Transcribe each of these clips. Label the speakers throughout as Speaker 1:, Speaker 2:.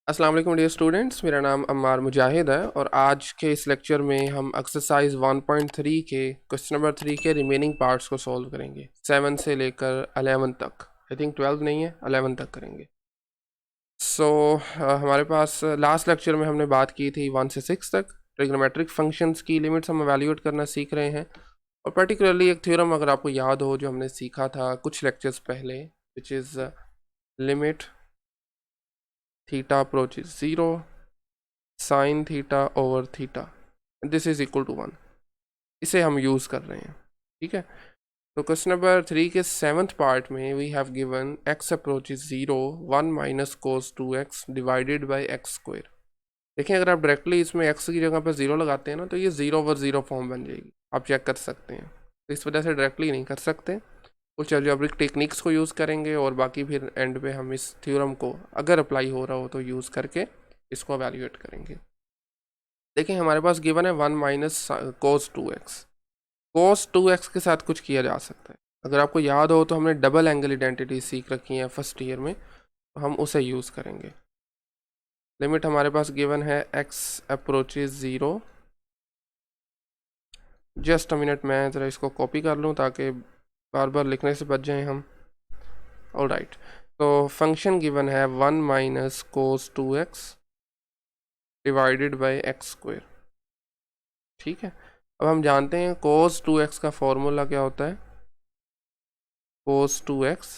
Speaker 1: अस्सलाम वालेकुम dear students, मेरा नाम अम्मार मुजाहिद है और आज के इस लेक्चर में हम एक्सरसाइज 1.3 के क्वेश्चन नंबर 3 के रिमेनिंग पार्ट्स को सॉल्व करेंगे। 7 से लेकर 11 तक, आई थिंक 12 नहीं है, 11 तक करेंगे। हमारे पास लास्ट लेक्चर में हमने बात की थी 1 से 6 तक ट्रिग्नोमेट्रिक फंक्शंस की लिमिट्स हम एवेल्यूएट करना सीख रहे हैं। और पर्टिकुलरली एक थ्योरम अगर आपको याद हो जो हमने सीखा था कुछ लेक्चर्स पहले, which is limit theta approaches 0 sine theta over theta this is equal to 1। इसे हम यूज़ कर रहे हैं, ठीक है। तो क्वेश्चन नंबर 3 के 7th पार्ट में we have given x approaches 0 1 minus cos 2x divided by x square. देखिए अगर आप डायरेक्टली इसमें x की जगह पर 0 लगाते हैं ना तो ये 0 ओवर 0 फॉर्म बन जाएगी, आप चेक कर सकते हैं। तो इस वजह से डायरेक्टली नहीं कर सकते, कुछ अलजेब्रिक टेक्निक्स को यूज़ करेंगे और बाकी फिर एंड पे हम इस थ्योरम को अगर अप्लाई हो रहा हो तो यूज़ करके इसको एवेल्यूएट करेंगे। देखिए हमारे पास गिवन है 1 माइनस कोस 2x। कोस 2x के साथ कुछ किया जा सकता है। अगर आपको याद हो तो हमने डबल एंगल आइडेंटिटी सीख रखी है फर्स्ट ईयर में, तो हम उसे यूज़ करेंगे। लिमिट हमारे पास गिवन है x approaches 0। Just a minute, मैं ज़रा इसको कॉपी कर लूँ ताकि बार बार लिखने से बच जाएं हम। ऑल राइट, तो फंक्शन गिवन है 1 minus cos 2x divided by x square, ठीक है। अब हम जानते हैं cos 2x का फॉर्मूला क्या होता है। cos 2x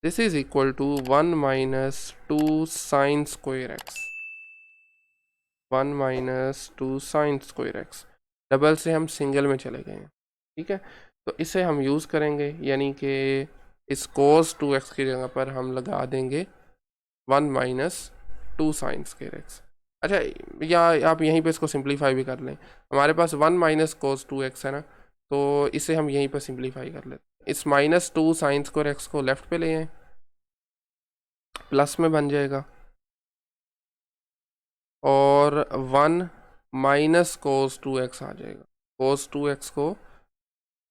Speaker 1: this is equal to 1 minus 2 sine square x, 1 minus 2 sine square x. Double से हम सिंगल में चले गए हैं, ठीक है। तो इसे हम यूज़ करेंगे, यानी कि इस cos 2x की जगह पर हम लगा देंगे 1 माइनस 2 साइन स्क्वायर एक्स। अच्छा, या आप यहीं पे इसको सिंप्लीफाई भी कर लें। हमारे पास 1 माइनस कोस 2x है ना, तो इसे हम यहीं पर सिंप्लीफाई कर लेते हैं। इस माइनस 2 साइन स्क्वायर एक्स को लेफ्ट पे ले आए, प्लस में बन जाएगा, और 1 माइनस कोस 2x आ जाएगा। कोस 2x को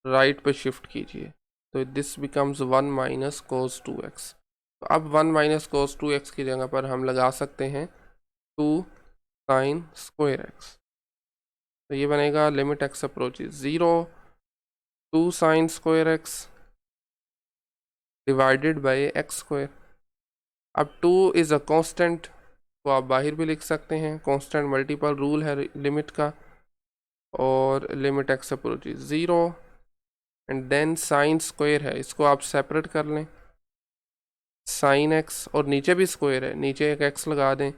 Speaker 1: राइट पे शिफ्ट कीजिए, तो this becomes 1 minus cos 2x। तो अब 1 माइनस कोस 2x की जगह पर हम लगा सकते हैं 2 साइन स्क्वायर एक्स। तो ये बनेगा limit x approaches 0 2 sine square x divided by x square. अब 2 इज़ अ कांस्टेंट, तो आप बाहर भी लिख सकते हैं, कांस्टेंट मल्टीपल रूल है लिमिट का। और limit x approaches 0 and then sine square है, इसको आप सेपरेट कर लें, साइन एक्स, और नीचे भी स्क्वायर है, नीचे एक एक्स लगा दें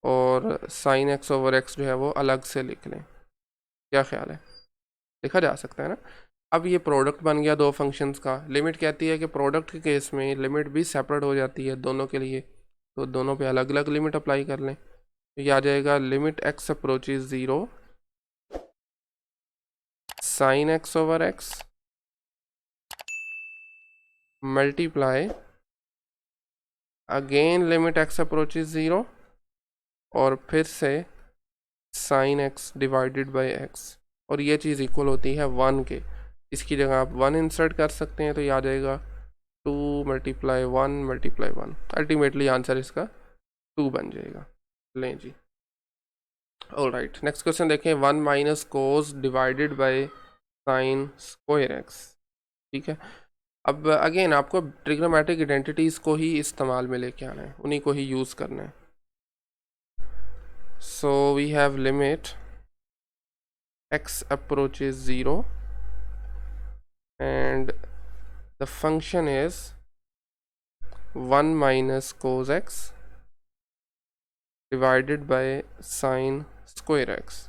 Speaker 1: और साइन एक्स ओवर एक्स जो है वो अलग से लिख लें। क्या ख्याल है, लिखा जा सकता है ना। अब ये प्रोडक्ट बन गया दो फंक्शंस का। लिमिट कहती है कि प्रोडक्ट के केस में लिमिट भी सेपरेट हो जाती है दोनों के लिए, तो दोनों पे अलग अलग लिमिट अप्लाई कर लें। तो ये आ जाएगा limit x approaches 0 sine x over x multiply again limit x approaches 0 और फिर से sine x divided by x, और ये चीज़ इक्वल होती है 1 के। इसकी जगह आप 1 इंसर्ट कर सकते हैं, तो ये आ जाएगा 2 मल्टीप्लाई 1 मल्टीप्लाई 1। अल्टीमेटली आंसर इसका 2 बन जाएगा। लें जी, ऑल राइट। नेक्स्ट क्वेश्चन देखें, 1 minus cos divided by sine square x, ठीक है। अब अगेन आपको ट्रिग्नोमेट्रिक आइडेंटिटीज़ को ही इस्तेमाल में लेके आना है, उन्हीं को ही यूज़ करना है। So we have limit x approaches 0 and the function is 1 minus cos x divided by sine square x,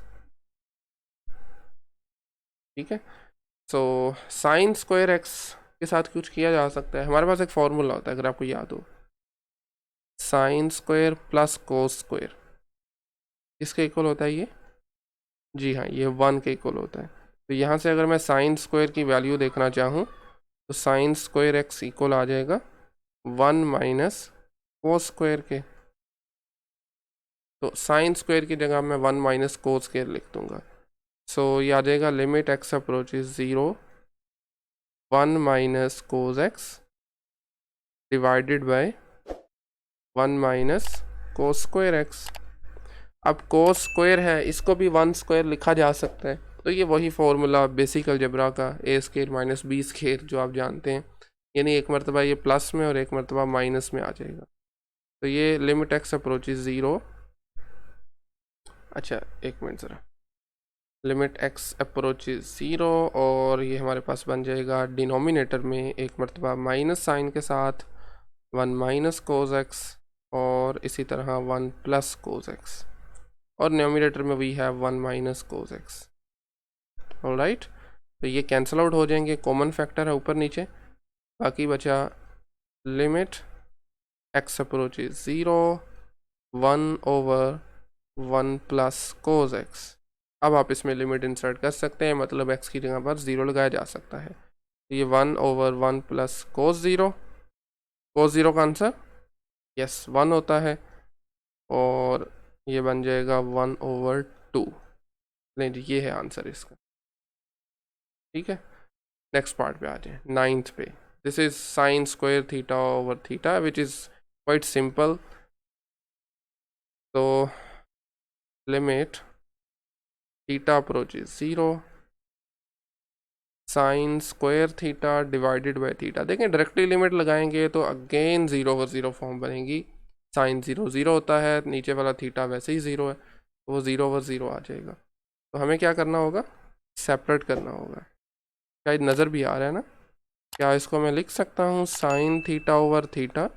Speaker 1: ठीक है। सो साइन स्क्वायर एक्स के साथ कुछ किया जा सकता है। हमारे पास एक फॉर्मूला होता है, अगर आपको याद हो, sine square plus cos square, किसके इक्वल होता है ये? जी हाँ, ये 1 के इक्वल होता है। तो यहाँ से अगर मैं साइन स्क्वायर की वैल्यू देखना चाहूँ तो साइन स्क्वायर एक्स इक्वल आ जाएगा 1 माइनस कोस स्क्वायर के। तो साइन स्क्वायर की जगह मैं 1 माइनस कोस स्क्वायर लिख दूंगा। सो ये आ जाएगा limit x approaches 0 1 minus cos x divided by 1 minus cos square x. अब कोस स्क्वायर है, इसको भी 1 स्क्वायर लिखा जा सकता है, तो ये वही फॉर्मूला बेसिक अलजेब्रा का ए स्क्वायर माइनस बी स्क्वायर जो आप जानते हैं, यानी एक मरतबा ये प्लस में और एक मरतबा माइनस में आ जाएगा। तो ये लिमिट एक्स अप्रोचेज 0, अच्छा एक मिनट ज़रा, लिमिट एक्स अप्रोचेज 0 और ये हमारे पास बन जाएगा डिनोमिनेटर में एक मरतबा माइनस साइन के साथ 1 माइनस कोस एक्स और इसी तरह 1 प्लस कोस एक्स, और न्यूमरेटर में we have 1 minus cos x. Alright, तो ये कैंसिल आउट हो जाएंगे, कॉमन फैक्टर है ऊपर नीचे, बाकी बचा limit x approaches 0 1 over 1 plus cos x. अब आप इसमें लिमिट इंसर्ट कर सकते हैं, मतलब एक्स की जगह पर 0 लगाया जा सकता है। तो ये 1 ओवर 1 प्लस कोस 0, कोस 0 का आंसर यस 1 होता है, और ये बन जाएगा 1 ओवर 2। नहीं जी, ये है आंसर इसका। ठीक है, नेक्स्ट पार्ट पे आ जाए, 9th पे। This is sine square theta over theta which is quite simple. तो limit theta approaches 0 sine square theta divided by theta. देखें डायरेक्टली लिमिट लगाएंगे तो अगेन 0 ओवर 0 फॉर्म बनेगी, साइन 0 0 होता है, नीचे वाला थीटा वैसे ही 0 है, तो वो 0 ओवर 0 आ जाएगा। तो हमें क्या करना होगा, सेपरेट करना होगा। शायद नज़र भी आ रहा है ना, क्या इसको मैं लिख सकता हूँ साइन थीटा ओवर थीटा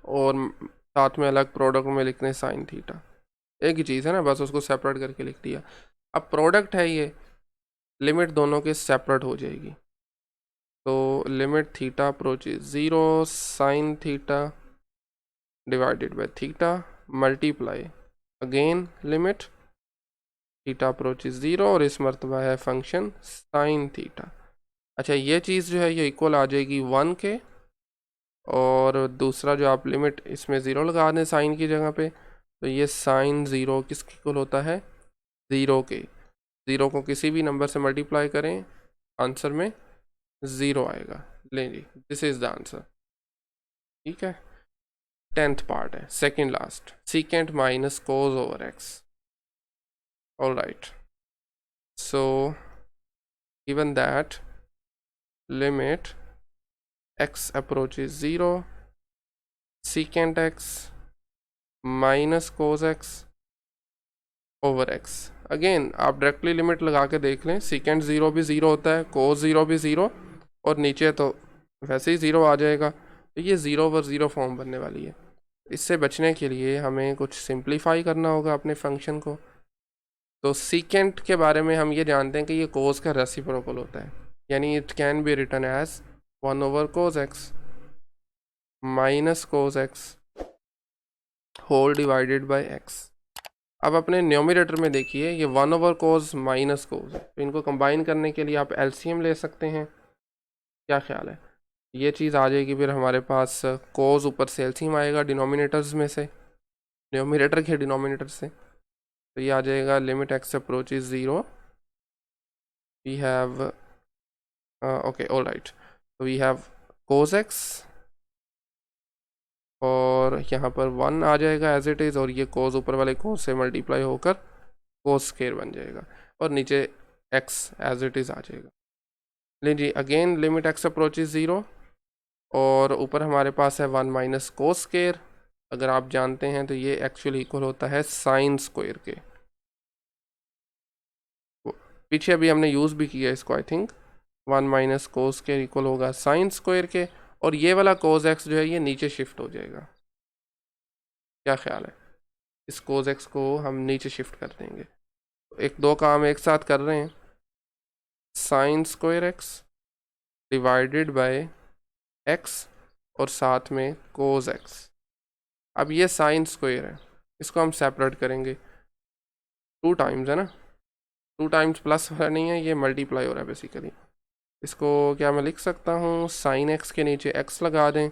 Speaker 1: और साथ में अलग प्रोडक्ट में लिखने साइन थीटा, एक ही चीज़ है ना, बस उसको सेपरेट करके लिख दिया। अब प्रोडक्ट है ये, लिमिट दोनों के सेपरेट हो जाएगी। तो limit theta approaches 0 sine theta divided by theta multiply again limit theta approaches 0 और इस मरतबा है फंक्शन साइन थीटा। अच्छा, ये चीज़ जो है ये इक्वल आ जाएगी 1 के, और दूसरा जो आप लिमिट इसमें 0 लगा दें साइन की जगह पे, तो ये साइन 0 किसके इक्वल होता है, 0 के। 0 को किसी भी नंबर से मल्टीप्लाई करें, आंसर में 0 आएगा। लें जी, दिस इज द आंसर। ठीक है, 10th पार्ट है, second last, secant minus cos over x. All right, so given that limit x approaches 0 secant x minus cos x over x. Again आप directly limit लगा के देख लें, secant 0 भी 0 होता है, कोस 0 भी 0, और नीचे तो वैसे ही 0 आ जाएगा, तो ये 0 ओवर 0 फॉर्म बनने वाली है। इससे बचने के लिए हमें कुछ सिंप्लीफाई करना होगा अपने फंक्शन को। तो सीकेंट के बारे में हम ये जानते हैं कि ये कोस का रेसिप्रोकल होता है, यानी it can be written as 1 over cos x minus cos x whole divided by x. अब अपने न्यूमरेटर में देखिए, ये 1 ओवर कोस माइनस कोस है, तो इनको कंबाइन करने के लिए आप एलसीएम ले सकते हैं। क्या ख्याल है, ये चीज़ आ जाएगी, फिर हमारे पास कोस ऊपर से एलसीएम आएगा डिनोमिनेटर्स में से, न्यूमरेटर के डिनोमिनेटर से, तो ये आ जाएगा limit x approaches 0 we have okay all right, तो वी हैव कोस एक्स और यहाँ पर 1 आ जाएगा एज इट इज़, और ये कोस ऊपर वाले कोस से मल्टीप्लाई होकर कोस स्क्वायर बन जाएगा, और नीचे x एज इट इज़ आ जाएगा। लीजिए अगेन लिमिट x अप्रोचेज 0 और ऊपर हमारे पास है 1 माइनस कोस स्क्वायर। अगर आप जानते हैं तो ये एक्चुअली इक्वल होता है साइन स्क्वायर के। पीछे अभी हमने यूज़ भी किया इसको, I think 1 minus cos square equal होगा साइन स्क्वायर के, और ये वाला कोस एक्स जो है ये नीचे शिफ्ट हो जाएगा। क्या ख्याल है, इस कोस एक्स को हम नीचे शिफ्ट कर देंगे। एक दो काम एक साथ कर रहे हैं, sign square x divided by x और साथ में कोस एक्स। अब ये साइन स्क्वायर है, इसको हम सेपरेट करेंगे, 2 टाइम्स है ना, 2 टाइम्स प्लस हो रहा नहीं है, ये मल्टीप्लाई हो रहा है बेसिकली। इसको क्या मैं लिख सकता हूँ, साइन एक्स के नीचे एक्स लगा दें,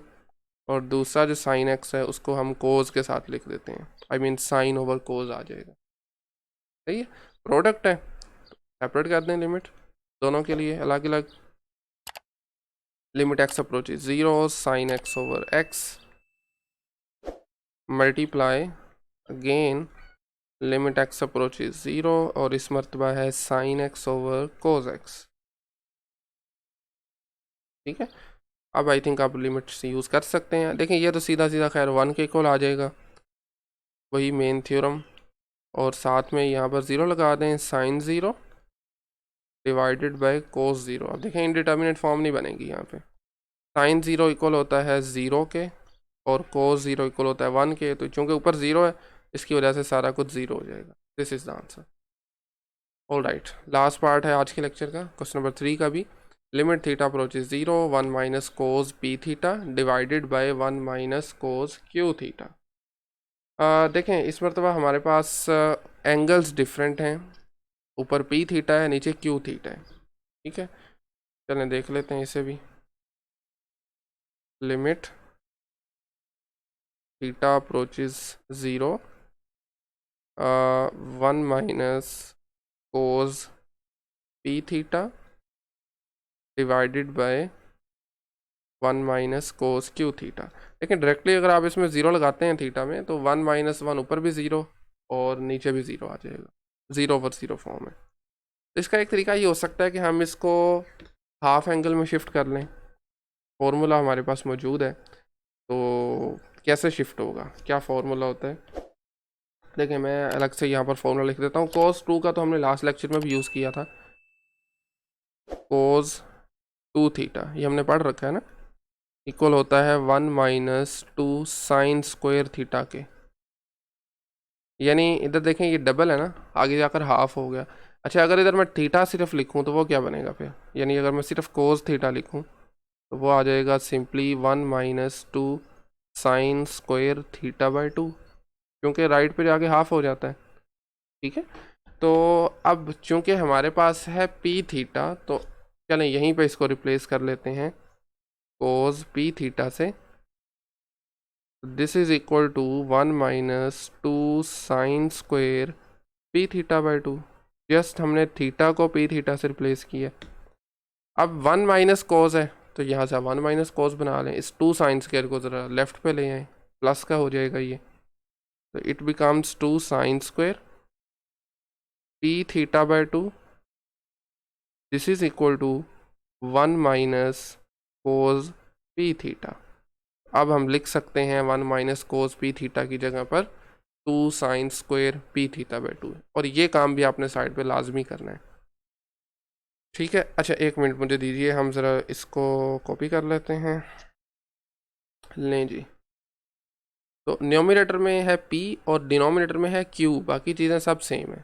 Speaker 1: और दूसरा जो साइन एक्स है उसको हम कोस के साथ लिख देते हैं, आई मीन साइन ओवर कोस आ जाएगा। सही है, प्रोडक्ट है, सेपरेट कर दें लिमिट दोनों के लिए अलग अलग। Limit x approaches 0 sine x over x multiply again limit x approaches 0 और इस मरतबा है sine x over cos x. ठीक है, अब आई थिंक आप लिमिट्स यूज़ कर सकते हैं। देखें ये तो सीधा सीधा खैर 1 के इक्वल आ जाएगा, वही मेन थ्योरम, और साथ में यहाँ पर 0 लगा दें, साइन 0 डिवाइडेड बाय कोस 0। अब देखें इनडिटर्मिनेट फॉर्म नहीं बनेगी यहाँ पे। साइन 0 इक्वल होता है 0 के और कोस 0 इक्वल होता है 1 के, तो चूँकि ऊपर 0 है इसकी वजह से सारा कुछ 0 हो जाएगा। This is the answer. All right, last part है आज के लेक्चर का, क्वेश्चन नंबर 3 का भी। Limit theta approaches 0 1 minus cos p theta divided by 1 minus cos Q theta. देखें इस मरतबा हमारे पास एंगल्स डिफरेंट हैं, ऊपर पी थीटा है नीचे क्यू थीटा है। ठीक है, चलें देख लेते हैं इसे भी। Limit theta approaches 0 1 minus cos p theta divided by 1 minus cos Q theta. लेकिन डायरेक्टली अगर आप इसमें 0 लगाते हैं थीटा में तो 1 माइनस 1 ऊपर भी 0 और नीचे भी 0 आ जाएगा, 0 ओवर 0 फॉर्म है। तो इसका एक तरीका ये हो सकता है कि हम इसको हाफ एंगल में शिफ्ट कर लें। फॉर्मूला हमारे पास मौजूद है, तो कैसे शिफ्ट होगा, क्या फार्मूला होता है। देखिए मैं अलग से यहाँ पर फॉर्मूला लिख देता हूँ। cos 2 का तो हमने लास्ट लेक्चर में भी यूज़ किया था, cos 2 थीटा ये हमने पढ़ रखा है ना, इक्वल होता है 1 माइनस 2 साइन स्क्वायर थीटा के। यानी इधर देखें ये डबल है ना, आगे जाकर हाफ हो गया। अच्छा अगर इधर मैं थीटा सिर्फ लिखूं तो वो क्या बनेगा फिर, यानी अगर मैं सिर्फ कोस थीटा लिखूं तो वो आ जाएगा simply 1 minus 2 sine square theta by 2, क्योंकि राइट पे जाके हाफ हो जाता है। ठीक है, तो अब चूंकि हमारे पास है पी थीटा तो चलें यहीं पे इसको रिप्लेस कर लेते हैं कोस पी थीटा से। This is equal to 1 minus 2 sine square p theta by 2। Just हमने थीटा को पी थीटा से रिप्लेस किया। अब 1 माइनस कोस है तो यहाँ से 1 माइनस कोस बना लें, इस 2 साइन स्क्वायर को ज़रा लेफ्ट पे ले आए, प्लस का हो जाएगा ये, तो it becomes 2 sine square p theta by 2। This is equal to 1 minus cos p theta. अब हम लिख सकते हैं 1 माइनस कोस पी थीटा की जगह पर 2 sine square p theta by 2, और ये काम भी आपने साइड पे लाजमी करना है। ठीक है, अच्छा एक मिनट मुझे दीजिए, हम ज़रा इसको कॉपी कर लेते हैं। लें जी, तो न्यूमरेटर में है p और डिनोमिनेटर में है q, बाकी चीज़ें सब सेम है।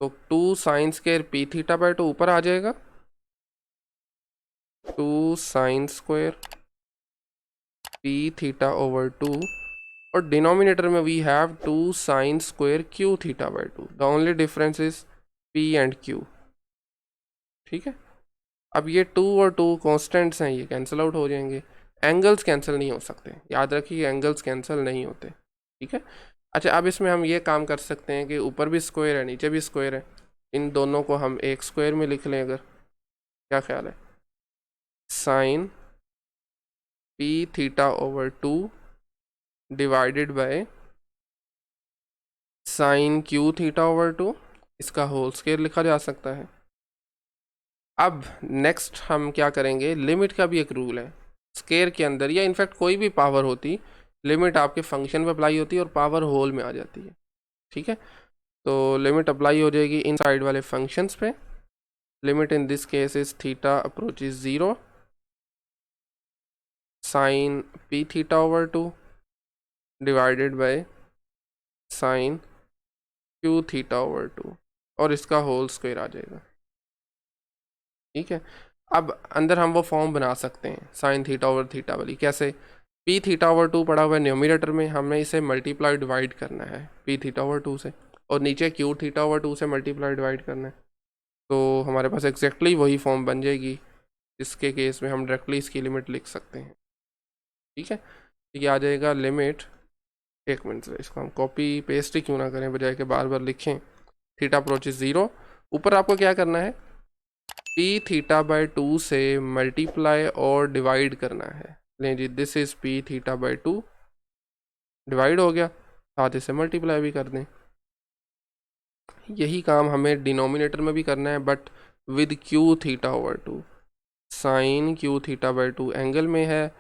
Speaker 1: तो 2 sine square p theta by 2 ऊपर आ जाएगा, 2 sine square p theta over 2, और डिनोमिनेटर में we have 2 sine square q theta by 2। The only difference is p and q। ठीक है, अब ये 2 और 2 कॉन्स्टेंट्स हैं, ये कैंसिल आउट हो जाएंगे। एंगल्स कैंसिल नहीं हो सकते, याद रखिए एंगल्स कैंसिल नहीं होते। ठीक है, अच्छा अब इसमें हम ये काम कर सकते हैं कि ऊपर भी स्क्वायर है नीचे भी स्क्वायर है, इन दोनों को हम एक स्क्वायर में लिख लें अगर, क्या ख्याल है। Sine p theta over 2 divided by sine q theta over 2, इसका होल स्क्वायर लिखा जा सकता है। अब नेक्स्ट हम क्या करेंगे, लिमिट का भी एक रूल है स्क्वायर के अंदर, या इनफैक्ट कोई भी पावर होती, लिमिट आपके फंक्शन पे अप्लाई होती है और पावर होल में आ जाती है। ठीक है, तो लिमिट अप्लाई हो जाएगी इन साइड वाले फंक्शंस पे। Limit in this case is theta approaches 0 sine p theta over 2 divided by sine q theta over 2, और इसका होल स्क्वायर आ जाएगा। ठीक है, अब अंदर हम वो फॉर्म बना सकते हैं साइन थीटा ओवर थीटा वाली। कैसे, पी थीटा ओवर 2 पड़ा हुआ है न्यूमरेटर में, हमें इसे मल्टीप्लाई डिवाइड करना है पी थीटा ओवर 2 से, और नीचे क्यू थीटा ओवर 2 से मल्टीप्लाई डिवाइड करना है, तो हमारे पास एग्जैक्टली वही फॉर्म बन जाएगी, जिसके केस में हम डायरेक्टली इसकी लिमिट लिख सकते हैं। ठीक है, ये आ जाएगा लिमिट, एक मिनट से इसको हम कॉपी पेस्ट ही क्यों ना करें, बजाय के बार बार लिखें। थीटा अप्रोचेज 0, ऊपर आपको क्या करना है, पी थीटा बाई 2 से मल्टीप्लाई और डिवाइड करना है। लें जी, this is P theta by 2 divide हो गया, साथ इसे मल्टीप्लाई भी कर दें। यही काम हमें डिनोमिनेटर में भी करना है, but with q theta over two. Sine q theta by two angle में है,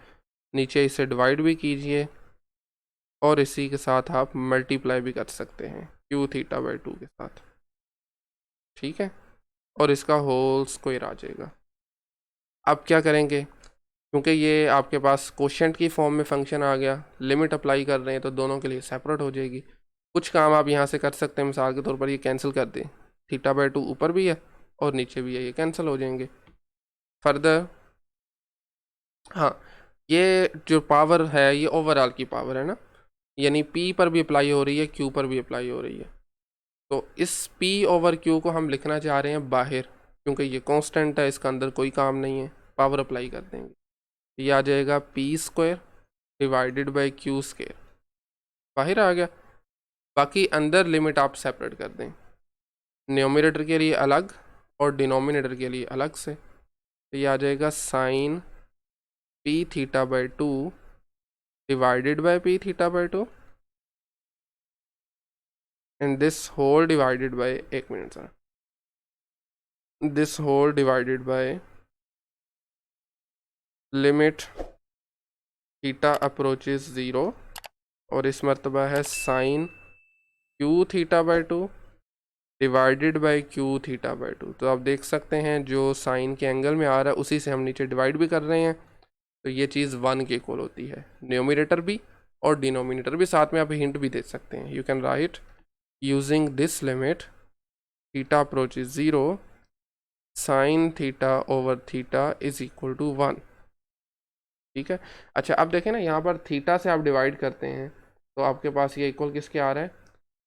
Speaker 1: नीचे इसे डिवाइड भी कीजिए और इसी के साथ आप मल्टीप्लाई भी कर सकते हैं क्यू थीटा बाई टू के साथ, ठीक है, और इसका होल स्क्वायर आ जाएगा। अब क्या करेंगे, क्योंकि ये आपके पास कोशेंट की फॉर्म में फंक्शन आ गया, लिमिट अप्लाई कर रहे हैं तो दोनों के लिए सेपरेट हो जाएगी। कुछ काम आप यहाँ से कर सकते हैं, मिसाल के तौर पर ये कैंसिल कर दें, थीटा बाई टू ऊपर भी है और नीचे भी है, ये कैंसिल हो जाएंगे। फर्दर हाँ, ये जो पावर है ये ओवरऑल की पावर है ना, यानी P पर भी अप्लाई हो रही है, Q पर भी अप्लाई हो रही है। तो इस P ओवर Q को हम लिखना चाह रहे हैं बाहर, क्योंकि ये कांस्टेंट है, इसका अंदर कोई काम नहीं है, पावर अप्लाई कर देंगे, ये आ जाएगा P square divided by Q square, बाहर आ गया। बाकी अंदर लिमिट आप सेपरेट कर दें, न्यूमरेटर के लिए अलग और डिनोमिनेटर के लिए अलग से, तो ये आ जाएगा sine P theta by two divided by P theta by two and this whole divided by, एक मिनट sir, this whole divided by limit theta approaches zero, और इस मरतबा है sine q theta by two divided by q theta by two. तो आप देख सकते हैं जो साइन के एंगल में आ रहा है उसी से हम नीचे डिवाइड भी कर रहे हैं, तो ये चीज़ 1 के इक्वल होती है, न्यूमरेटर भी और डिनोमिनेटर भी। साथ में आप हिंट भी दे सकते हैं, you can write using this limit theta approaches zero sine theta over theta is equal to 1, ठीक है। अच्छा अब देखें ना, यहाँ पर थीटा से आप डिवाइड करते हैं तो आपके पास ये इक्वल किसके आ रहा है,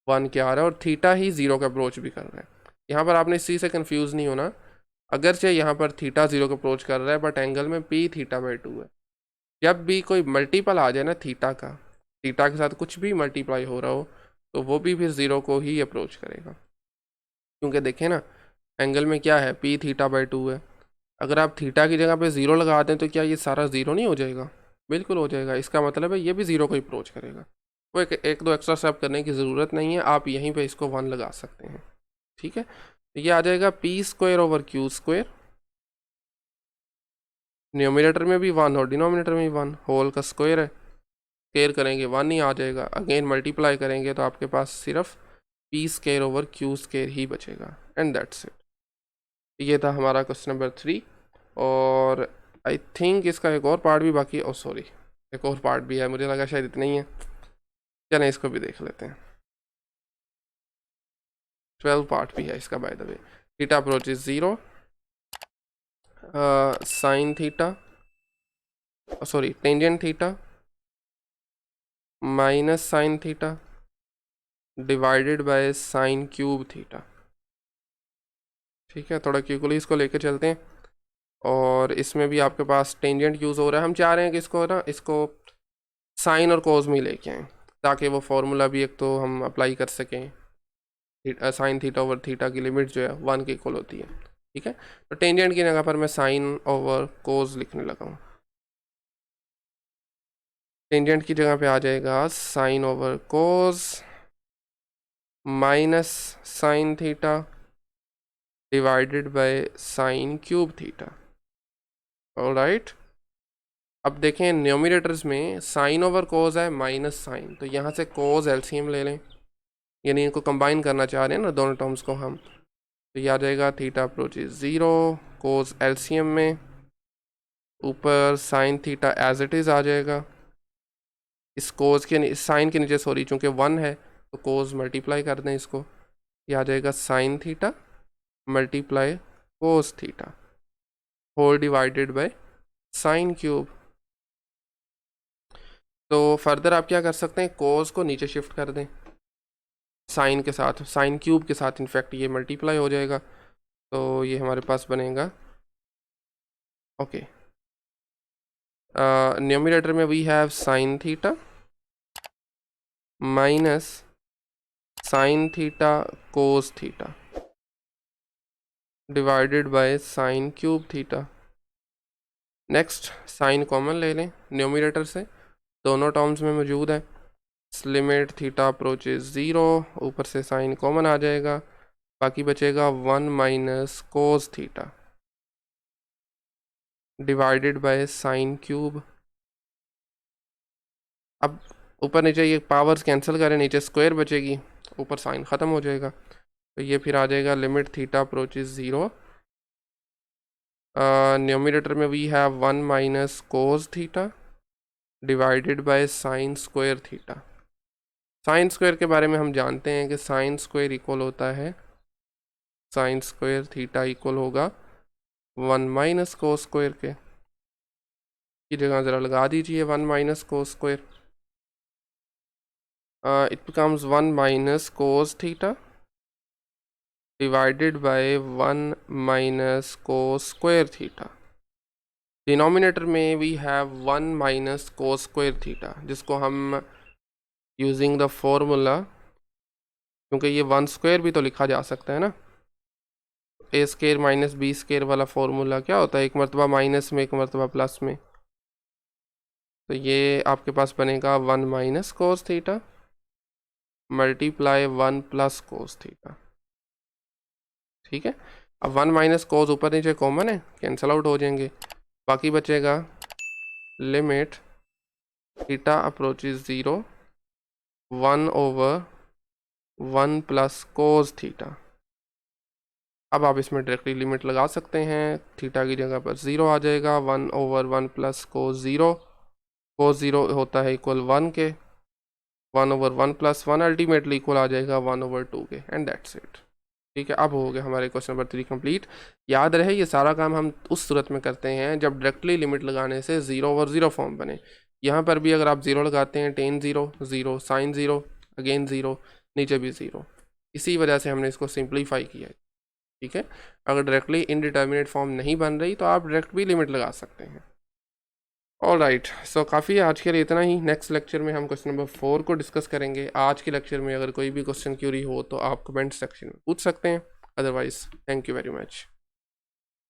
Speaker 1: 1 के आ रहा है, और थीटा ही 0 का अप्रोच भी कर रहा है। यहाँ पर आपने इस चीज़ से कंफ्यूज नहीं होना, अगरचे यहाँ पर थीटा 0 का अप्रोच कर रहा है बट एंगल में P थीटा बाई टू है। जब भी कोई मल्टीपल आ जाए ना थीटा का, थीटा के साथ कुछ भी मल्टीप्लाई हो रहा हो, तो वो भी फिर 0 को ही अप्रोच करेगा, क्योंकि देखें ना एंगल में क्या है, P थीटा बाई टू है। अगर आप थीटा की जगह पे 0 लगा दें तो क्या ये सारा 0 नहीं हो जाएगा, बिल्कुल हो जाएगा। इसका मतलब है ये भी 0 को ही अप्रोच करेगा। वो एक दो एक्स्ट्रा स्टेप करने की ज़रूरत नहीं है, आप यहीं पे इसको 1 लगा सकते हैं, ठीक है। तो ये आ जाएगा P square over Q square, numerator में भी 1 और डिनोमिनेटर में भी 1, होल का स्क्वायर है, स्क्वायर करेंगे 1 ही आ जाएगा, अगेन मल्टीप्लाई करेंगे तो आपके पास सिर्फ P square over Q square ही बचेगा, एंड दैट्स इट। ये था हमारा क्वेश्चन नंबर 3, और आई थिंक इसका एक और पार्ट भी बाकी है, ओ सॉरी एक और पार्ट भी है, मुझे लगा शायद इतना ही है, चलें इसको भी देख लेते हैं। 12 पार्ट भी है इसका by the way. Theta approaches 0 sine theta, sorry tangent theta minus sine theta divided by sine cube theta, ठीक है। थोड़ा क्यूकली इसको लेके चलते हैं, और इसमें भी आपके पास टेंजेंट यूज़ हो रहा है। हम चाह रहे हैं कि इसको ना, इसको साइन और कोज में लेके आएँ, ताकि वो फार्मूला भी एक तो हम अप्लाई कर सकें, साइन थीटा ओवर थीटा की लिमिट जो है 1 के इक्वल होती है, ठीक है। तो टेंजेंट की जगह पर मैं साइन ओवर कोज लिखने लगा हूँ, टेंजेंट की जगह पे आ जाएगा sine over cos minus sine theta divided by sine cube theta, alright. अब देखें न्यूमरेटर्स में साइन ओवर कोज है माइनस साइन, तो यहाँ से कोज एलसीएम ले लें, यानी इनको कंबाइन करना चाह रहे हैं ना दोनों टर्म्स को हम, तो ये आ जाएगा थीटा अप्रोचेस 0, कोज एलसीएम में, ऊपर sine theta as it is आ जाएगा, इस कोज के साइन के नीचे सॉरी चूँकि 1 है तो कोज मल्टीप्लाई कर दें इसको, ये आ जाएगा sine theta multiply cos theta whole divided by sine cube. तो फर्दर आप क्या कर सकते हैं, कोस को नीचे शिफ्ट कर दें, साइन के साथ, साइन क्यूब के साथ इनफैक्ट ये मल्टीप्लाई हो जाएगा, तो ये हमारे पास बनेगा, ओके। न्यूमरेटर में we have sine theta minus sine theta cos theta divided by sine cube theta. Next sine common ले लें न्यूमरेटर से, दोनों टर्म्स में मौजूद है, लिमिट थीटा अप्रोचेज 0, ऊपर से साइन कॉमन आ जाएगा, बाकी बचेगा 1 minus cos theta divided by sine cube. अब ऊपर नीचे ये पावर्स कैंसिल करें, नीचे स्क्वायर बचेगी, ऊपर साइन ख़त्म हो जाएगा, तो ये फिर आ जाएगा लिमिट थीटा अप्रोचेज 0। न्यूमरेटर में we have 1 minus cos theta divided by sine square theta. Sine square के बारे में हम जानते हैं कि साइन स्क्वायर इक्वल होता है, साइन स्क्वायर थीटा इक्वल होगा 1 माइनस कोस स्क्वायर के। की जगह ज़रा लगा दीजिए 1 minus cos square, it becomes 1 minus cos theta divided by 1 minus cos square theta. Denominator में we have 1 minus cos square theta, जिसको हम यूजिंग द फॉर्मूला, क्योंकि ये 1 स्क्वायर भी तो लिखा जा सकता है ना, ए स्क्वायर माइनस बी स्क्वायर वाला फॉर्मूला क्या होता है, एक मरतबा माइनस में एक मरतबा प्लस में, तो ये आपके पास बनेगा 1 minus cos theta multiply 1 plus cos theta. ठीक है, अब 1 माइनस कोस ऊपर नीचे कॉमन है, कैंसल आउट हो जाएंगे, बाकी बचेगा limit theta approaches 0 1 over 1 plus cos theta. अब आप इसमें डायरेक्टली लिमिट लगा सकते हैं, थीटा की जगह पर 0 आ जाएगा, 1 ओवर 1 प्लस कोस 0, कोस 0 होता है इक्वल 1 के, 1 ओवर 1 प्लस 1 अल्टीमेटली इक्वल आ जाएगा 1 ओवर 2 के, एंड दैट्स इट। ठीक है, अब हो गया हमारे क्वेश्चन नंबर 3 कंप्लीट। याद रहे ये सारा काम हम उस सूरत में करते हैं जब डायरेक्टली लिमिट लगाने से 0 ओवर 0 फॉर्म बने। यहाँ पर भी अगर आप 0 लगाते हैं, टेन 0 0 साइन 0 अगेन 0, नीचे भी 0, इसी वजह से हमने इसको सिंप्लीफाई किया है। ठीक है, अगर डायरेक्टली इनडिटर्मिनेट फॉर्म नहीं बन रही तो आप डायरेक्ट भी लिमिट लगा सकते हैं। ऑल राइट, सो काफ़ी है आज के लिए इतना ही। नेक्स्ट लेक्चर में हम क्वेश्चन नंबर 4 को डिस्कस करेंगे। आज के लेक्चर में अगर कोई भी क्वेश्चन क्यूरी हो तो आप कमेंट सेक्शन में पूछ सकते हैं, otherwise thank you very much.